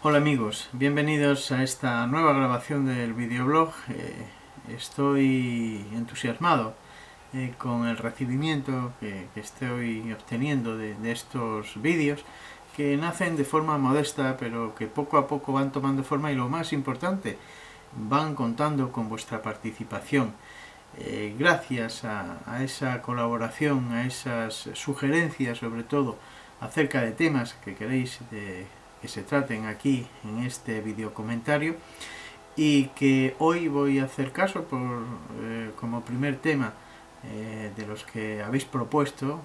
Hola amigos, bienvenidos a esta nueva grabación del videoblog. Estoy entusiasmado con el recibimiento que estoy obteniendo de estos vídeos que nacen de forma modesta pero que poco a poco van tomando forma y lo más importante, van contando con vuestra participación. Gracias a esa colaboración, a esas sugerencias sobre todo acerca de temas que queréis que se traten aquí en este video comentario y que hoy voy a hacer caso como primer tema de los que habéis propuesto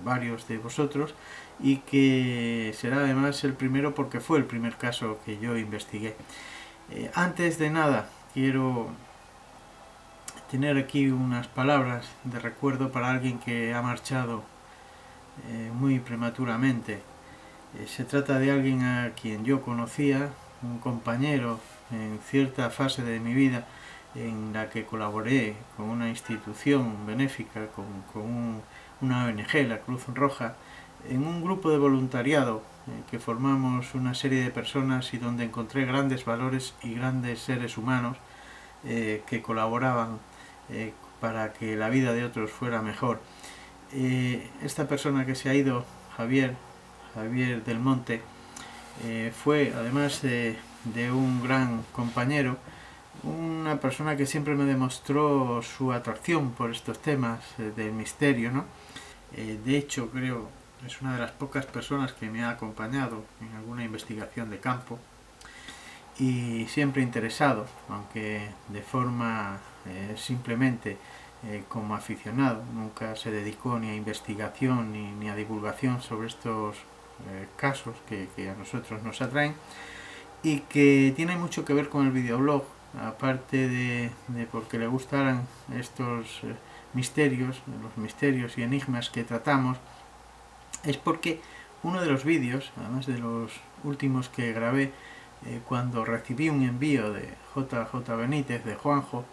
varios de vosotros y que será además el primero porque fue el primer caso que yo investigué. Antes de nada quiero tener aquí unas palabras de recuerdo para alguien que ha marchado muy prematuramente. Se trata de alguien a quien yo conocía, un compañero en cierta fase de mi vida en la que colaboré con una institución benéfica, con una ONG, la Cruz Roja, en un grupo de voluntariado que formamos una serie de personas y donde encontré grandes valores y grandes seres humanos que colaboraban para que la vida de otros fuera mejor. Esta persona que se ha ido, Javier del Monte, fue además de un gran compañero, una persona que siempre me demostró su atracción por estos temas del misterio, ¿no? De hecho, creo es una de las pocas personas que me ha acompañado en alguna investigación de campo y siempre interesado, aunque de forma simplemente como aficionado. Nunca se dedicó ni a investigación ni a divulgación sobre estos casos que a nosotros nos atraen y que tiene mucho que ver con el videoblog, aparte de porque le gustaran estos misterios, los misterios y enigmas que tratamos, es porque uno de los vídeos, además de los últimos que grabé, cuando recibí un envío de JJ Benítez, de Juanjo,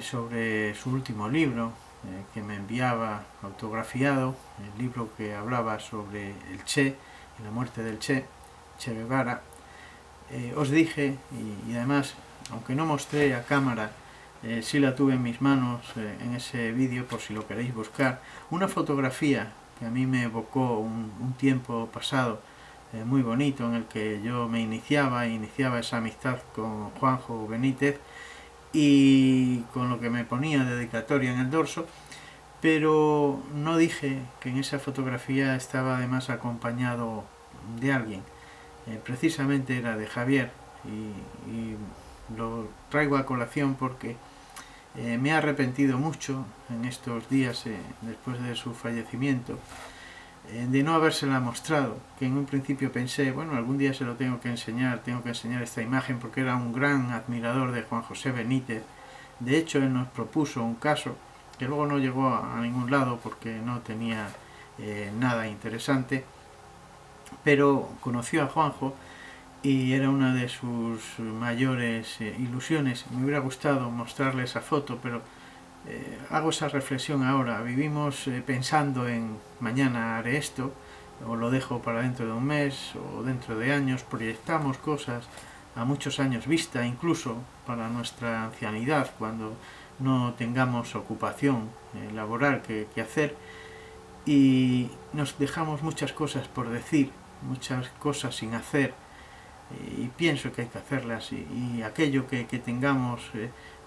sobre su último libro, que me enviaba autografiado, el libro que hablaba sobre el Che y la muerte del Che Guevara, os dije, y además, aunque no mostré a cámara, sí la tuve en mis manos en ese vídeo, por si lo queréis buscar, una fotografía que a mí me evocó un tiempo pasado muy bonito en el que yo me iniciaba esa amistad con Juanjo Benítez y con lo que me ponía dedicatoria en el dorso, pero no dije que en esa fotografía estaba además acompañado de alguien. Precisamente era de Javier y lo traigo a colación porque me he arrepentido mucho en estos días después de su fallecimiento de no habérsela mostrado, que en un principio pensé, bueno, algún día se lo tengo que enseñar esta imagen porque era un gran admirador de Juan José Benítez. De hecho, él nos propuso un caso que luego no llegó a ningún lado porque no tenía nada interesante, pero conoció a Juanjo y era una de sus mayores ilusiones. Me hubiera gustado mostrarle esa foto, pero hago esa reflexión ahora. Vivimos pensando en mañana haré esto, o lo dejo para dentro de un mes, o dentro de años. Proyectamos cosas a muchos años vista, incluso para nuestra ancianidad, cuando no tengamos ocupación laboral que hacer, y nos dejamos muchas cosas por decir, muchas cosas sin hacer, y pienso que hay que hacerlas, y aquello que tengamos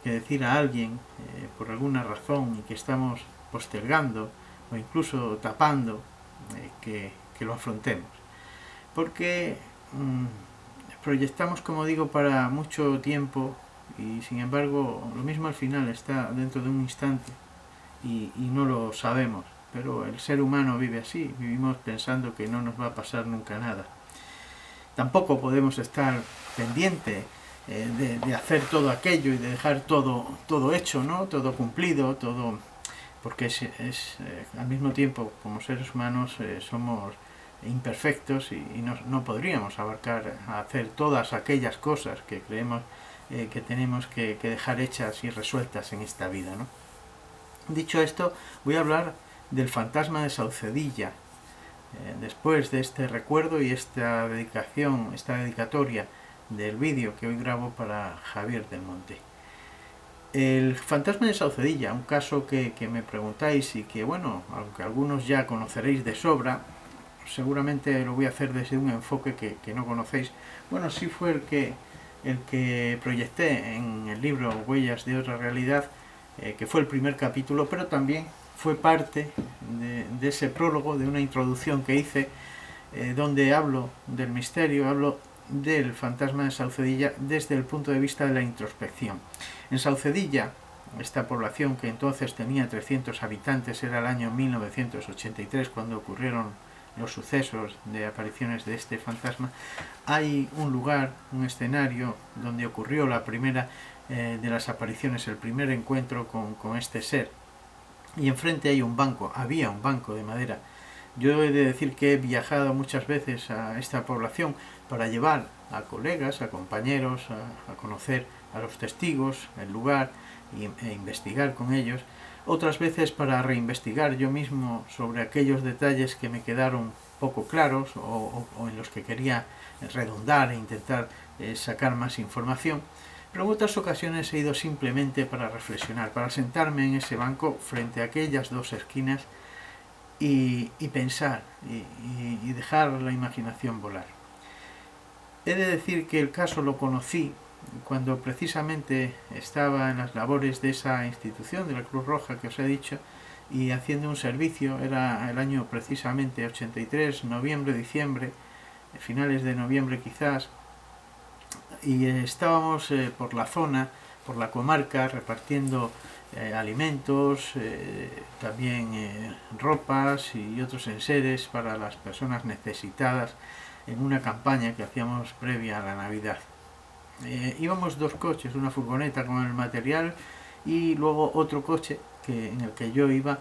que decir a alguien por alguna razón y que estamos postergando o incluso tapando, que lo afrontemos. Porque proyectamos, como digo, para mucho tiempo y sin embargo lo mismo al final está dentro de un instante y no lo sabemos. Pero el ser humano vive así, vivimos pensando que no nos va a pasar nunca nada. Tampoco podemos estar pendiente de hacer todo aquello y de dejar todo hecho, ¿no? Todo cumplido, todo, porque al mismo tiempo como seres humanos somos imperfectos y no podríamos abarcar a hacer todas aquellas cosas que creemos que tenemos que dejar hechas y resueltas en esta vida, ¿no? Dicho esto, voy a hablar del fantasma de Saucedilla, después de este recuerdo y esta dedicatoria del vídeo que hoy grabo para Javier del Monte. El fantasma de Saucedilla, un caso que me preguntáis y que, bueno, aunque algunos ya conoceréis de sobra, seguramente lo voy a hacer desde un enfoque que no conocéis. Bueno, sí fue el que proyecté en el libro Huellas de otra realidad, que fue el primer capítulo, pero también fue parte de ese prólogo, de una introducción que hice, donde hablo del misterio, hablo del fantasma de Saucedilla desde el punto de vista de la introspección. En Saucedilla, esta población que entonces tenía 300 habitantes, era el año 1983 cuando ocurrieron los sucesos de apariciones de este fantasma, hay un lugar, un escenario donde ocurrió la primera de las apariciones, el primer encuentro con este ser. Y enfrente hay un banco, había un banco de madera. Yo he de decir que he viajado muchas veces a esta población para llevar a colegas, a compañeros, a conocer a los testigos, el lugar e investigar con ellos. Otras veces para reinvestigar yo mismo sobre aquellos detalles que me quedaron poco claros o en los que quería redundar e intentar sacar más información. Pero en otras ocasiones he ido simplemente para reflexionar, para sentarme en ese banco frente a aquellas dos esquinas y pensar y dejar la imaginación volar. He de decir que el caso lo conocí cuando precisamente estaba en las labores de esa institución, de la Cruz Roja que os he dicho, y haciendo un servicio. Era el año precisamente 83, noviembre, diciembre, finales de noviembre quizás, y estábamos por la zona, por la comarca, repartiendo alimentos, también ropas y otros enseres para las personas necesitadas en una campaña que hacíamos previa a la Navidad. Íbamos dos coches, una furgoneta con el material y luego otro coche en el que yo iba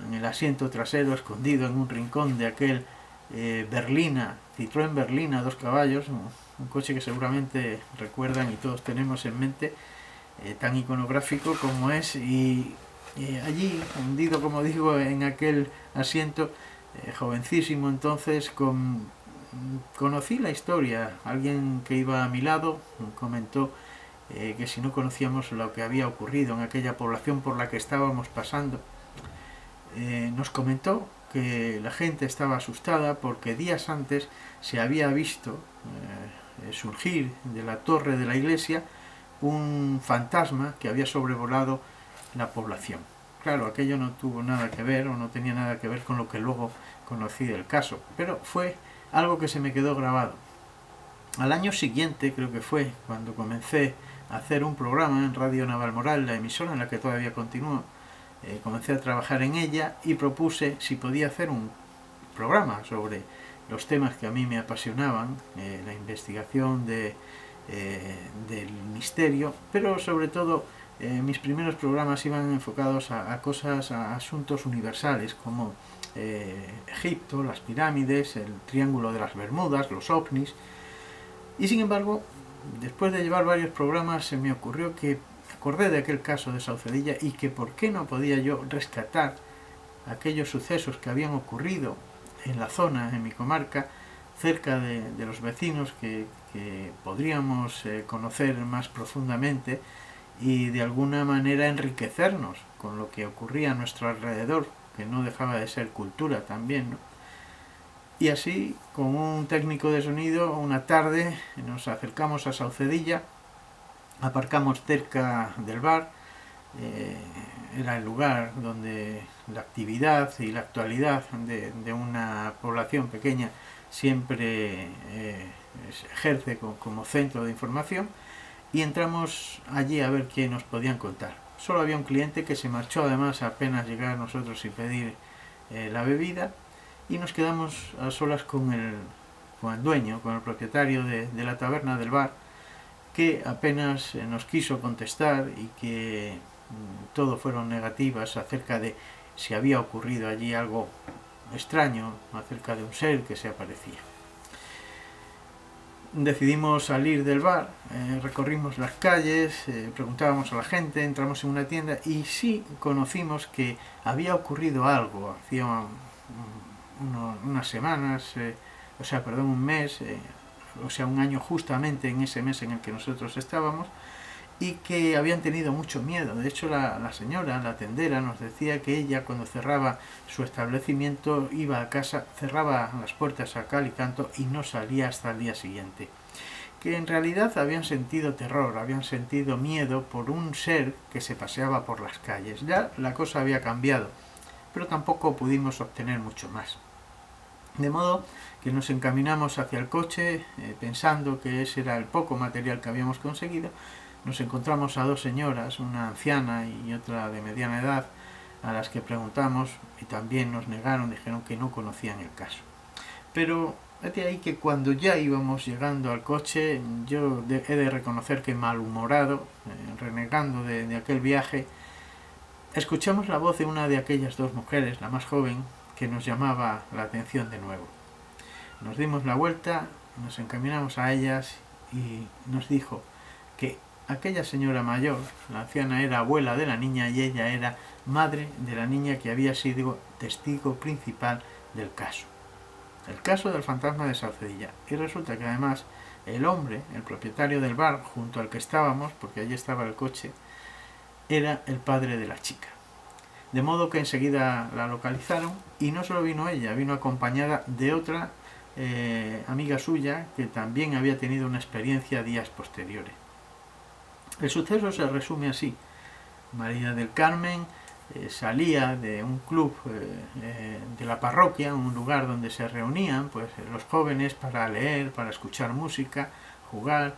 en el asiento trasero, escondido en un rincón de aquel Berlina, Citroën Berlina 2 caballos, un coche que seguramente recuerdan y todos tenemos en mente, tan iconográfico como es, y allí, hundido como digo en aquel asiento, jovencísimo entonces, conocí la historia. Alguien que iba a mi lado comentó que si no conocíamos lo que había ocurrido en aquella población por la que estábamos pasando, nos comentó que la gente estaba asustada porque días antes se había visto surgir de la torre de la iglesia un fantasma que había sobrevolado la población. Claro, aquello no tuvo nada que ver o no tenía nada que ver con lo que luego conocí del caso, pero fue algo que se me quedó grabado. Al año siguiente, creo que fue, cuando comencé a hacer un programa en Radio Navalmoral, la emisora en la que todavía continúo, comencé a trabajar en ella y propuse si podía hacer un programa sobre los temas que a mí me apasionaban, la investigación del misterio, pero sobre todo mis primeros programas iban enfocados a cosas, a asuntos universales como Egipto, las pirámides, el Triángulo de las Bermudas, los ovnis. Y sin embargo, después de llevar varios programas, se me ocurrió que acordé de aquel caso de Saucedilla y que por qué no podía yo rescatar aquellos sucesos que habían ocurrido en la zona, en mi comarca, cerca de los vecinos que podríamos conocer más profundamente y de alguna manera enriquecernos con lo que ocurría a nuestro alrededor, que no dejaba de ser cultura también, ¿no? Y así, con un técnico de sonido, una tarde nos acercamos a Saucedilla, aparcamos cerca del bar, era el lugar donde la actividad y la actualidad de una población pequeña siempre ejerce como centro de información, y entramos allí a ver qué nos podían contar. Solo había un cliente que se marchó además apenas llegar a nosotros sin pedir la bebida, y nos quedamos a solas con el dueño, con el propietario de la taberna, del bar, que apenas nos quiso contestar y que todo fueron negativas acerca de si había ocurrido allí algo extraño, acerca de un ser que se aparecía. Decidimos salir del bar, recorrimos las calles, preguntábamos a la gente, entramos en una tienda y sí conocimos que había ocurrido algo hacía unas semanas, un mes, un año justamente en ese mes en el que nosotros estábamos, y que habían tenido mucho miedo. De hecho, la señora, la tendera, nos decía que ella, cuando cerraba su establecimiento, iba a casa, cerraba las puertas a cal y canto y no salía hasta el día siguiente. Que en realidad habían sentido terror, habían sentido miedo por un ser que se paseaba por las calles. Ya la cosa había cambiado, pero tampoco pudimos obtener mucho más. De modo que nos encaminamos hacia el coche, pensando que ese era el poco material que habíamos conseguido. Nos encontramos a dos señoras, una anciana y otra de mediana edad, a las que preguntamos y también nos negaron, dijeron que no conocían el caso. Pero es de ahí que cuando ya íbamos llegando al coche, yo he de reconocer que malhumorado, renegando de aquel viaje, escuchamos la voz de una de aquellas dos mujeres, la más joven, que nos llamaba la atención de nuevo. Nos dimos la vuelta, nos encaminamos a ellas y nos dijo que aquella señora mayor, la anciana, era abuela de la niña y ella era madre de la niña que había sido testigo principal del caso. El caso del fantasma de Saucedilla. Y resulta que además el hombre, el propietario del bar junto al que estábamos, porque allí estaba el coche, era el padre de la chica. De modo que enseguida la localizaron y no solo vino ella, vino acompañada de otra amiga suya que también había tenido una experiencia días posteriores. El suceso se resume así. María del Carmen salía de un club de la parroquia, un lugar donde se reunían pues los jóvenes para leer, para escuchar música, jugar,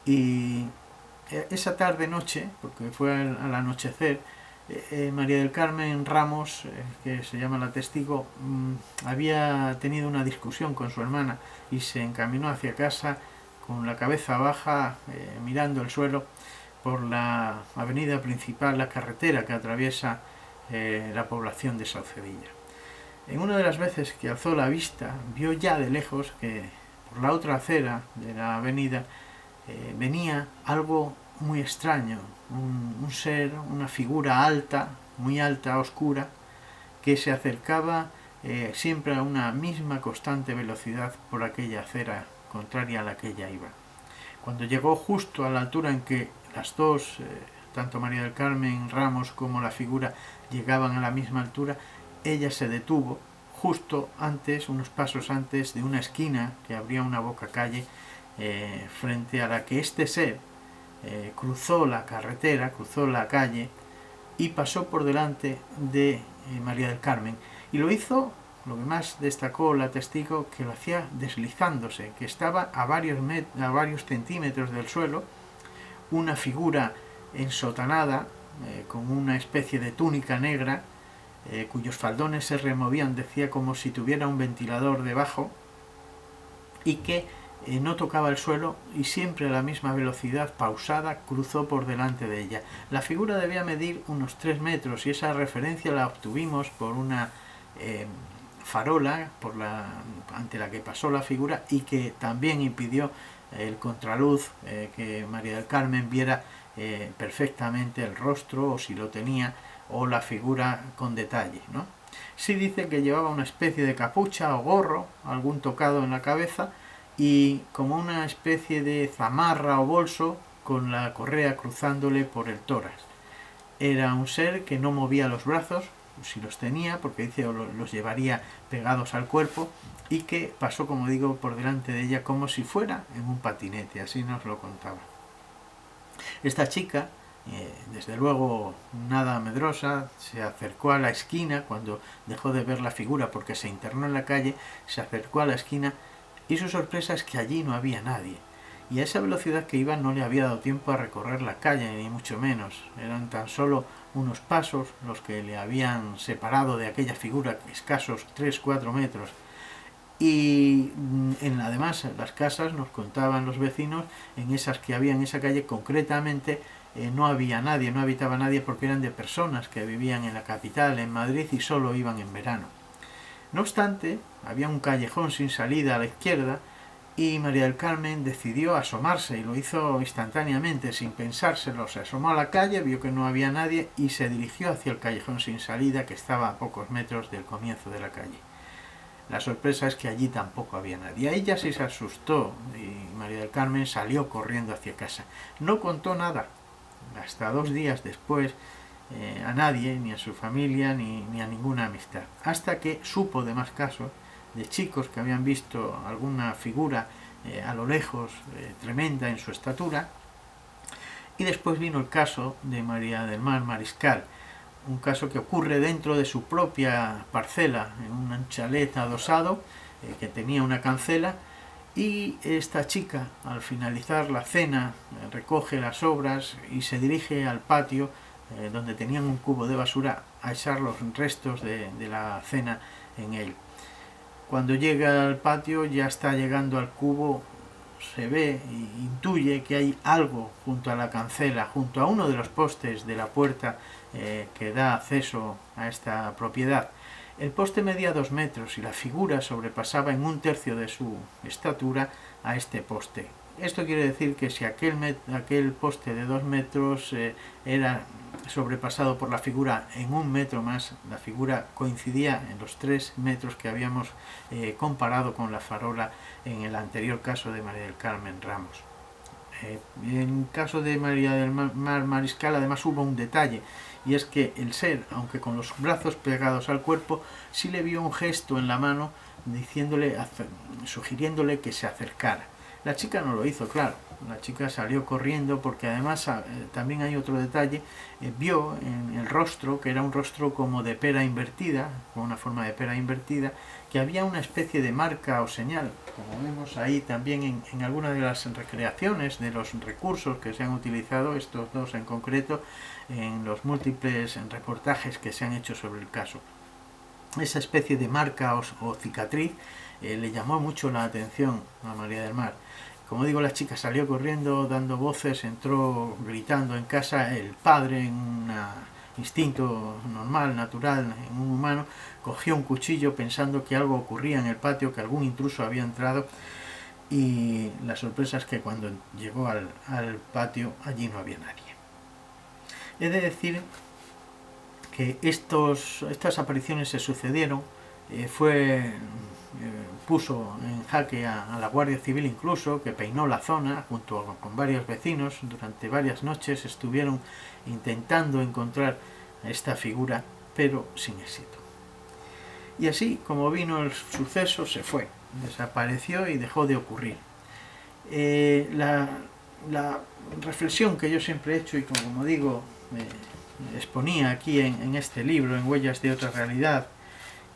y esa tarde-noche, porque fue al anochecer, María del Carmen Ramos, que se llama la testigo, había tenido una discusión con su hermana y se encaminó hacia casa con la cabeza baja, mirando el suelo, por la avenida principal, la carretera que atraviesa la población de Saucedilla. En una de las veces que alzó la vista, vio ya de lejos que por la otra acera de la avenida venía algo muy extraño, un ser, una figura alta, muy alta, oscura, que se acercaba siempre a una misma constante velocidad por aquella acera contraria a la que ella iba. Cuando llegó justo a la altura en que las dos, tanto María del Carmen Ramos como la figura, llegaban a la misma altura, ella se detuvo justo antes, unos pasos antes de una esquina que abría una boca calle, frente a la que este ser cruzó la carretera, cruzó la calle y pasó por delante de María del Carmen. Y lo hizo, lo que más destacó la testigo, que lo hacía deslizándose, que estaba a varios centímetros del suelo, una figura ensotanada, con una especie de túnica negra, cuyos faldones se removían, decía, como si tuviera un ventilador debajo, y que no tocaba el suelo y siempre a la misma velocidad pausada cruzó por delante de ella. La figura debía medir unos 3 metros y esa referencia la obtuvimos por una farola ante la que pasó la figura y que también impidió el contraluz, que María del Carmen viera perfectamente el rostro, o si lo tenía, o la figura con detalle, ¿no? Sí dice que llevaba una especie de capucha o gorro, algún tocado en la cabeza, y como una especie de zamarra o bolso con la correa cruzándole por el tórax. Era un ser que no movía los brazos, si los tenía, porque dice los llevaría pegados al cuerpo, y que pasó, como digo, por delante de ella como si fuera en un patinete, así nos lo contaba. Esta chica, desde luego nada medrosa, se acercó a la esquina cuando dejó de ver la figura porque se internó en la calle, se acercó a la esquina y su sorpresa es que allí no había nadie. Y a esa velocidad que iba no le había dado tiempo a recorrer la calle, ni mucho menos. Eran tan solo unos pasos los que le habían separado de aquella figura, escasos 3-4 metros. Y además las casas, nos contaban los vecinos, en esas que había en esa calle concretamente, no había nadie, no habitaba nadie, porque eran de personas que vivían en la capital, en Madrid, y solo iban en verano. No obstante, había un callejón sin salida a la izquierda y María del Carmen decidió asomarse, y lo hizo instantáneamente, sin pensárselo. Se asomó a la calle, vio que no había nadie y se dirigió hacia el callejón sin salida, que estaba a pocos metros del comienzo de la calle. La sorpresa es que allí tampoco había nadie. Ella sí se asustó y María del Carmen salió corriendo hacia casa. No contó nada, hasta 2 días después, a nadie, ni a su familia, ni a ninguna amistad. Hasta que supo de más casos de chicos que habían visto alguna figura a lo lejos, tremenda en su estatura. Y después vino el caso de María del Mar Mariscal, un caso que ocurre dentro de su propia parcela, en un chalet adosado que tenía una cancela, y esta chica, al finalizar la cena, recoge las sobras y se dirige al patio donde tenían un cubo de basura a echar los restos de la cena en él. Cuando llega al patio, ya está llegando al cubo, se ve e intuye que hay algo junto a la cancela, junto a uno de los postes de la puerta que da acceso a esta propiedad. El poste medía 2 metros y la figura sobrepasaba en 1/3 de su estatura a este poste. Esto quiere decir que si aquel poste de 2 metros era sobrepasado por la figura en 1 metro más, la figura coincidía en los 3 metros que habíamos comparado con la farola en el anterior caso de María del Carmen Ramos. En el caso de María del Mar Mariscal además hubo un detalle, y es que el ser, aunque con los brazos pegados al cuerpo, sí le vio un gesto en la mano sugiriéndole que se acercara. La chica no lo hizo, claro. La chica salió corriendo porque además también hay otro detalle, vio en el rostro, que era un rostro como de pera invertida, con una forma de pera invertida, que había una especie de marca o señal, como vemos ahí también en algunas de las recreaciones de los recursos que se han utilizado, estos dos en concreto, en los múltiples reportajes que se han hecho sobre el caso. Esa especie de marca o cicatriz le llamó mucho la atención a María del Mar. Como digo, la chica salió corriendo, dando voces, entró gritando en casa. El padre, en un instinto normal, natural, en un humano, cogió un cuchillo pensando que algo ocurría en el patio, que algún intruso había entrado, y la sorpresa es que cuando llegó al patio, allí no había nadie. He de decir que estas apariciones se sucedieron, puso en jaque a la Guardia Civil incluso, que peinó la zona junto con varios vecinos. Durante varias noches estuvieron intentando encontrar a esta figura, pero sin éxito. Y así como vino el suceso, se fue, desapareció y dejó de ocurrir. La reflexión que yo siempre he hecho y como digo, exponía aquí en este libro, en Huellas de otra realidad,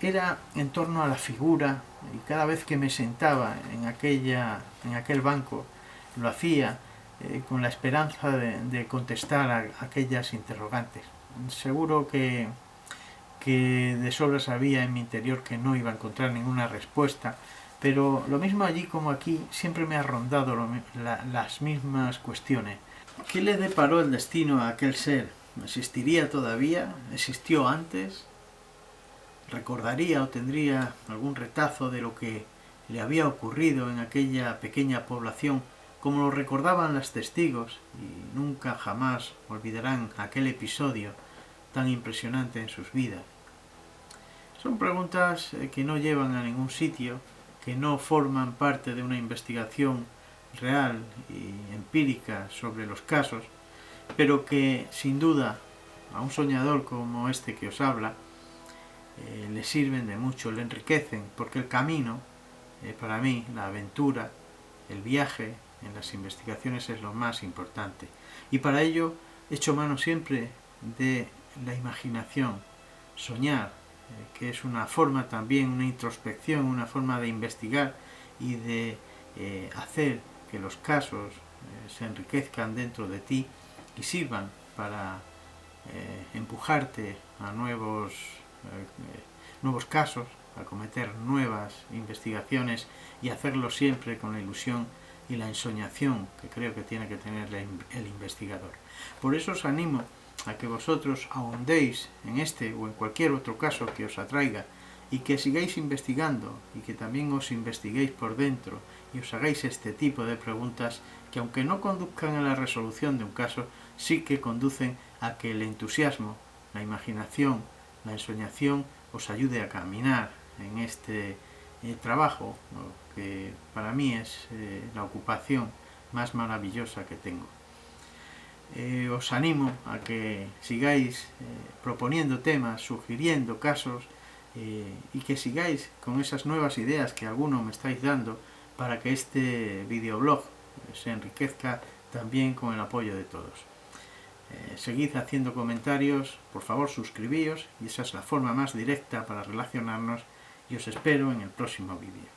era en torno a la figura, y cada vez que me sentaba en aquel banco lo hacía con la esperanza de contestar a aquellas interrogantes. Seguro que de sobra sabía en mi interior que no iba a encontrar ninguna respuesta, pero lo mismo allí como aquí siempre me ha rondado las mismas cuestiones. ¿Qué le deparó el destino a aquel ser? ¿Existiría todavía? ¿Existió antes? ¿Recordaría o tendría algún retazo de lo que le había ocurrido en aquella pequeña población, como lo recordaban los testigos, y nunca jamás olvidarán aquel episodio tan impresionante en sus vidas? Son preguntas que no llevan a ningún sitio, que no forman parte de una investigación real y empírica sobre los casos, pero que sin duda a un soñador como este que os habla le sirven de mucho, le enriquecen, porque el camino, para mí, la aventura, el viaje en las investigaciones es lo más importante. Y para ello echo mano siempre de la imaginación, soñar, que es una forma también, una introspección, una forma de investigar y de hacer que los casos se enriquezcan dentro de ti y sirvan para empujarte a nuevos casos, a cometer nuevas investigaciones y hacerlo siempre con la ilusión y la ensoñación que creo que tiene que tener el investigador. Por eso os animo a que vosotros ahondéis en este o en cualquier otro caso que os atraiga y que sigáis investigando y que también os investiguéis por dentro y os hagáis este tipo de preguntas que, aunque no conduzcan a la resolución de un caso, sí que conducen a que el entusiasmo, la imaginación, la ensoñación os ayude a caminar en este trabajo, que para mí es la ocupación más maravillosa que tengo. Os animo a que sigáis proponiendo temas, sugiriendo casos, y que sigáis con esas nuevas ideas que alguno me estáis dando para que este videoblog se enriquezca también con el apoyo de todos. Seguid haciendo comentarios, por favor suscribíos, y esa es la forma más directa para relacionarnos, y os espero en el próximo vídeo.